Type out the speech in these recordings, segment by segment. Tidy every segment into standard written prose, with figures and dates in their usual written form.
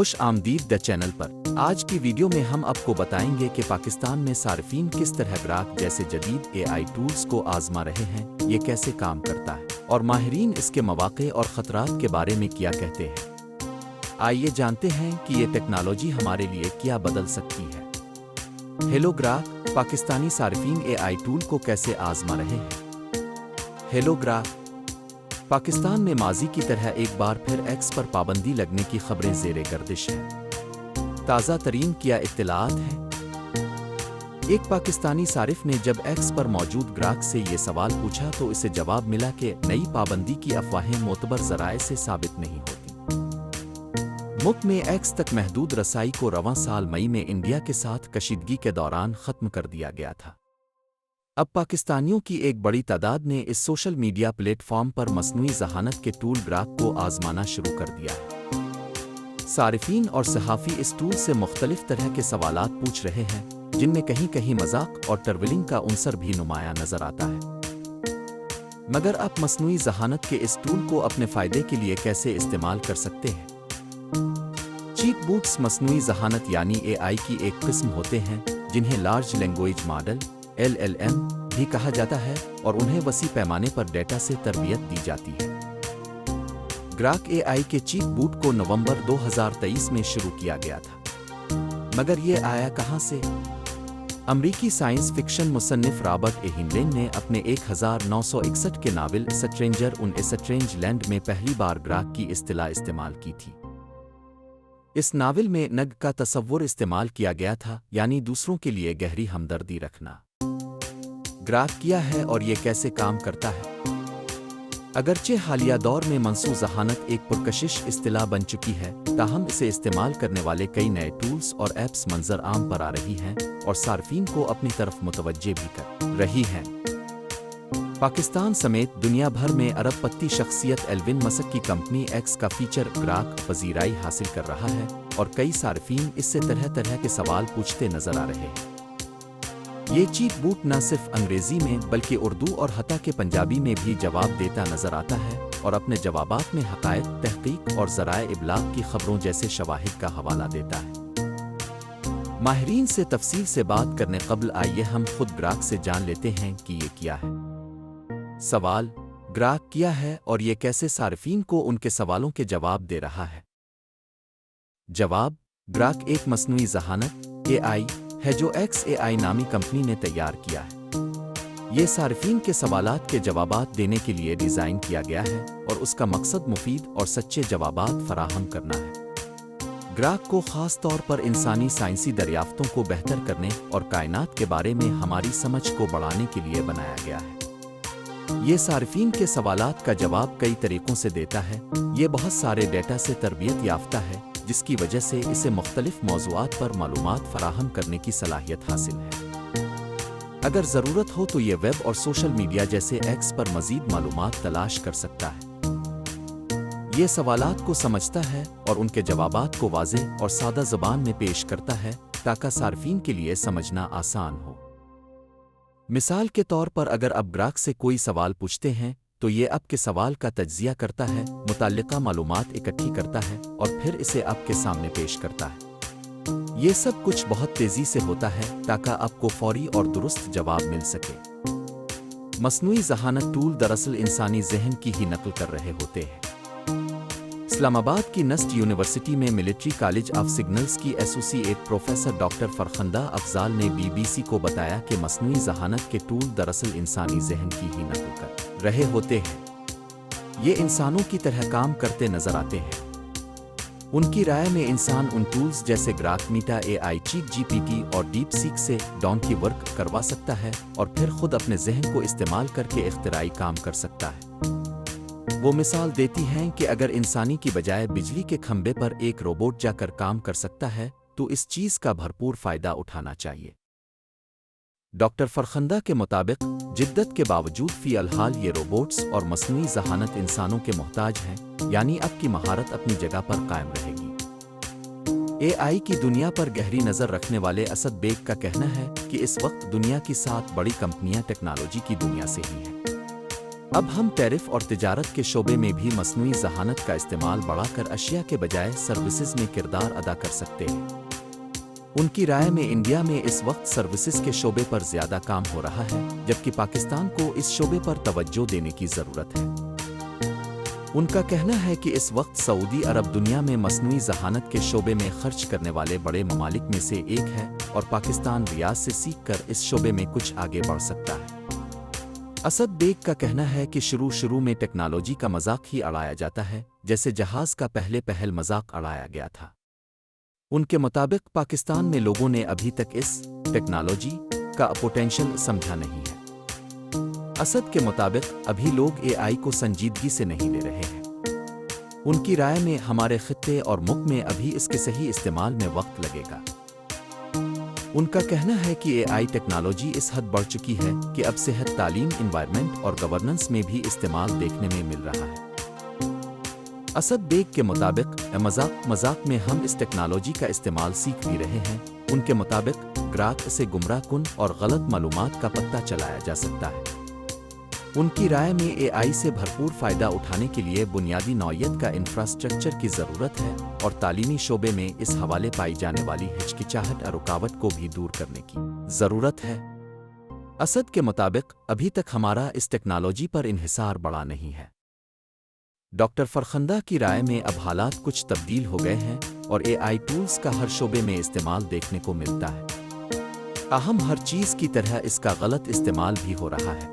خوش آمدید the channel پر۔ آج کی ویڈیو میں ہم آپ کو بتائیں گے کہ پاکستان میں صارفین کس طرح گراک جیسے جدید AI ٹولز کو آزما رہے ہیں، یہ کیسے کام کرتا ہے اور ماہرین اس کے مواقع اور خطرات کے بارے میں کیا کہتے ہیں۔ آئیے جانتے ہیں کہ یہ ٹیکنالوجی ہمارے لیے کیا بدل سکتی ہے۔ ہیلو گراک، پاکستانی صارفین AI ٹول کو کیسے آزما رہے ہیں۔ ہیلو گراک، پاکستان میں ماضی کی طرح ایک بار پھر ایکس پر پابندی لگنے کی خبریں زیر گردش ہیں۔ تازہ ترین کیا اطلاعات ہیں؟ ایک پاکستانی صارف نے جب ایکس پر موجود گراک سے یہ سوال پوچھا تو اسے جواب ملا کہ نئی پابندی کی افواہیں معتبر ذرائع سے ثابت نہیں ہوتی۔ ملک میں ایکس تک محدود رسائی کو رواں سال مئی میں انڈیا کے ساتھ کشیدگی کے دوران ختم کر دیا گیا تھا۔ اب پاکستانیوں کی ایک بڑی تعداد نے اس سوشل میڈیا پلیٹ فارم پر مصنوعی ذہانت کے ٹول گراک کو آزمانا شروع کر دیا ہے۔ صارفین اور صحافی اس ٹول سے مختلف طرح کے سوالات پوچھ رہے ہیں، جن میں کہیں کہیں مذاق اور ٹرولنگ کا عنصر بھی نمایاں نظر آتا ہے۔ مگر آپ مصنوعی ذہانت کے اس ٹول کو اپنے فائدے کے لیے کیسے استعمال کر سکتے ہیں؟ چیٹ بوٹس مصنوعی ذہانت یعنی AI کی ایک قسم ہوتے ہیں، جنہیں لارج لینگویج ماڈل LLM بھی کہا جاتا ہے، اور انہیں وسیع پیمانے پر ڈیٹا سے تربیت دی جاتی ہے۔ گراک AI کے چیٹ بوٹ کو نومبر 2023 میں شروع کیا گیا تھا، مگر یہ آیا کہاں سے؟ امریکی سائنس فکشن مصنف رابرٹ ہنلین نے اپنے 1961 کے ناول سٹرینجر ان اے سٹرینج لینڈ میں پہلی بار گراک کی اصطلاح استعمال کی تھی۔ اس ناول میں نگ کا تصور استعمال کیا گیا تھا، یعنی دوسروں کے لیے گہری ہمدردی رکھنا۔ گراک کیا ہے اور یہ کیسے کام کرتا ہے؟ اگرچہ حالیہ دور میں مصنوعی ذہانت ایک پرکشش اصطلاح بن چکی ہے، تاہم اسے استعمال کرنے والے کئی نئے ٹولز اور ایپس منظر عام پر آ رہی ہیں اور صارفین کو اپنی طرف متوجہ بھی کر رہی ہیں۔ پاکستان سمیت دنیا بھر میں ارب پتی شخصیت ایلون مسک کی کمپنی ایکس کا فیچر گراک پذیرائی حاصل کر رہا ہے، اور کئی صارفین اس سے طرح طرح کے سوال پوچھتے نظر آ رہے ہیں۔ یہ چیٹ بوٹ نہ صرف انگریزی میں بلکہ اردو اور حتیٰ کہ پنجابی میں بھی جواب دیتا نظر آتا ہے، اور اپنے جوابات میں حقائق، تحقیق اور ذرائع ابلاغ کی خبروں جیسے شواہد کا حوالہ دیتا ہے۔ ماہرین سے تفصیل سے بات کرنے قبل آئیے ہم خود گراک سے جان لیتے ہیں کہ یہ کیا ہے۔ سوال: گراک کیا ہے اور یہ کیسے صارفین کو ان کے سوالوں کے جواب دے رہا ہے؟ جواب: گراک ایک مصنوعی ذہانت AI ہے جو XAI نامی کمپنی نے تیار کیا ہے۔ یہ صارفین کے سوالات کے جوابات دینے کے لیے ڈیزائن کیا گیا ہے، اور اس کا مقصد مفید اور سچے جوابات فراہم کرنا ہے۔ گراک کو خاص طور پر انسانی سائنسی دریافتوں کو بہتر کرنے اور کائنات کے بارے میں ہماری سمجھ کو بڑھانے کے لیے بنایا گیا ہے۔ یہ صارفین کے سوالات کا جواب کئی طریقوں سے دیتا ہے۔ یہ بہت سارے ڈیٹا سے تربیت یافتہ ہے، جس کی وجہ سے اسے مختلف موضوعات پر معلومات فراہم کرنے کی صلاحیت حاصل ہے۔ اگر ضرورت ہو تو یہ ویب اور سوشل میڈیا جیسے ایکس پر مزید معلومات تلاش کر سکتا ہے۔ یہ سوالات کو سمجھتا ہے اور ان کے جوابات کو واضح اور سادہ زبان میں پیش کرتا ہے تاکہ صارفین کے لیے سمجھنا آسان ہو۔ مثال کے طور پر اگر آپ گراک سے کوئی سوال پوچھتے ہیں تو یہ آپ کے سوال کا تجزیہ کرتا ہے، متعلقہ معلومات اکٹھی کرتا ہے اور پھر اسے آپ کے سامنے پیش کرتا ہے۔ یہ سب کچھ بہت تیزی سے ہوتا ہے تاکہ آپ کو فوری اور درست جواب مل سکے۔ مصنوعی ذہانت ٹول دراصل انسانی ذہن کی ہی نقل کر رہے ہوتے ہیں۔ اسلام آباد کی نسٹ یونیورسٹی میں ملٹری کالج آف سگنلز کی ایسوسی at professor doctor Farkhanda Afzal نے BBC کو بتایا کہ مصنوعی ذہانت کے ٹول دراصل انسانی ذہن کی ہی نقل کر رہے ہوتے ہیں۔ یہ انسانوں کی طرح کام کرتے نظر آتے ہیں۔ ان کی رائے میں انسان ان ٹولز جیسے گراک، میٹا AI، چیٹ GPT اور ڈیپ سیک سے ڈونکی ورک کروا سکتا ہے، اور پھر خود اپنے ذہن کو استعمال کر کے اختراعی کام کر سکتا ہے۔ وہ مثال دیتی ہیں کہ اگر انسانی کی بجائے بجلی کے کھمبے پر ایک روبوٹ جا کر کام کر سکتا ہے تو اس چیز کا بھرپور فائدہ اٹھانا چاہیے۔ ڈاکٹر فرخندہ کے مطابق جدت کے باوجود فی الحال یہ روبوٹس اور مصنوعی ذہانت انسانوں کے محتاج ہیں، یعنی اب کی مہارت اپنی جگہ پر قائم رہے گی۔ AI کی دنیا پر گہری نظر رکھنے والے اسد بیگ کا کہنا ہے کہ اس وقت دنیا کی 7 بڑی کمپنیاں ٹیکنالوجی کی دنیا سے ہی ہیں۔ اب ہم ٹیرف اور تجارت کے شعبے میں بھی مصنوعی ذہانت کا استعمال بڑھا کر اشیاء کے بجائے سروسز میں کردار ادا کر سکتے ہیں۔ ان کی رائے میں انڈیا میں اس وقت سروسز کے شعبے پر زیادہ کام ہو رہا ہے، جبکہ پاکستان کو اس شعبے پر توجہ دینے کی ضرورت ہے۔ ان کا کہنا ہے کہ اس وقت سعودی عرب دنیا میں مصنوعی ذہانت کے شعبے میں خرچ کرنے والے بڑے ممالک میں سے ایک ہے، اور پاکستان ریاض سے سیکھ کر اس شعبے میں کچھ آگے بڑھ سکتا ہے۔ اسد بیگ کا کہنا ہے کہ شروع میں ٹیکنالوجی کا مذاق ہی اڑایا جاتا ہے، جیسے جہاز کا پہل مذاق اڑایا گیا تھا۔ ان کے مطابق پاکستان میں لوگوں نے ابھی تک اس ٹیکنالوجی کا پوٹینشل سمجھا نہیں ہے۔ اسد کے مطابق ابھی لوگ اے آئی کو سنجیدگی سے نہیں لے رہے ہیں۔ ان کی رائے میں ہمارے خطے اور ملک میں ابھی اس کے صحیح استعمال میں وقت لگے گا۔ ان کا کہنا ہے کہ اے آئی ٹیکنالوجی اس حد بڑھ چکی ہے کہ اب صحت، تعلیم، انوائرمنٹ اور گورننس میں بھی استعمال دیکھنے میں مل رہا ہے۔ اسد بیگ کے مطابق مذاق میں ہم اس ٹیکنالوجی کا استعمال سیکھ بھی رہے ہیں۔ ان کے مطابق گراہک سے گمراہ کن اور غلط معلومات کا پتہ چلایا جا سکتا ہے۔ ان کی رائے میں اے آئی سے بھرپور فائدہ اٹھانے کے لیے بنیادی نوعیت کا انفراسٹرکچر کی ضرورت ہے، اور تعلیمی شعبے میں اس حوالے پائی جانے والی ہچکچاہٹ اور رکاوٹ کو بھی دور کرنے کی ضرورت ہے۔ اسد کے مطابق ابھی تک ہمارا اس ٹیکنالوجی پر انحصار بڑا نہیں ہے۔ ڈاکٹر فرخندہ کی رائے میں اب حالات کچھ تبدیل ہو گئے ہیں، اور اے آئی ٹولز کا ہر شعبے میں استعمال دیکھنے کو ملتا ہے۔ تاہم ہر چیز کی طرح اس کا غلط استعمال بھی ہو رہا ہے۔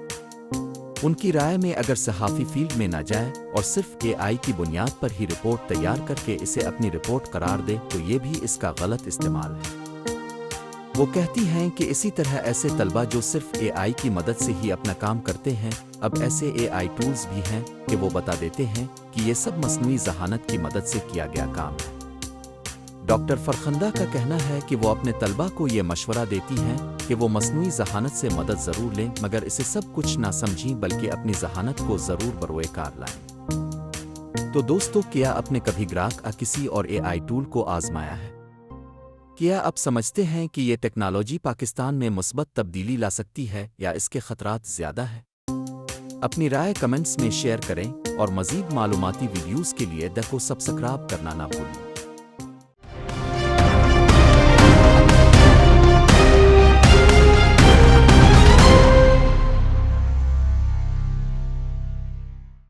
ان کی رائے میں اگر صحافی فیلڈ میں نہ جائے اور صرف اے آئی کی بنیاد پر ہی رپورٹ تیار کر کے اسے اپنی رپورٹ قرار دے تو یہ بھی اس کا غلط استعمال ہے۔ وہ کہتی ہیں کہ اسی طرح ایسے طلبہ جو صرف اے آئی کی مدد سے ہی اپنا کام کرتے ہیں، اب ایسے اے آئی ٹولز بھی ہیں کہ وہ بتا دیتے ہیں کہ یہ سب مصنوعی ذہانت کی مدد سے کیا گیا کام ہے۔ ڈاکٹر فرخندہ کا کہنا ہے کہ وہ اپنے طلبہ کو یہ مشورہ دیتی ہیں کہ وہ مصنوعی ذہانت سے مدد ضرور لیں، مگر اسے سب کچھ نہ سمجھیں بلکہ اپنی ذہانت کو ضرور بروئے کار لائیں۔ تو دوستو، کیا آپ نے کبھی گراک کسی اور اے آئی ٹول کو آزمایا ہے؟ کیا آپ سمجھتے ہیں کہ یہ ٹیکنالوجی پاکستان میں مثبت تبدیلی لا سکتی ہے یا اس کے خطرات زیادہ ہیں؟ اپنی رائے کمنٹس میں شیئر کریں، اور مزید معلوماتی ویڈیوز کے لیے کو سبسکرائب کرنا نہ بھولیں۔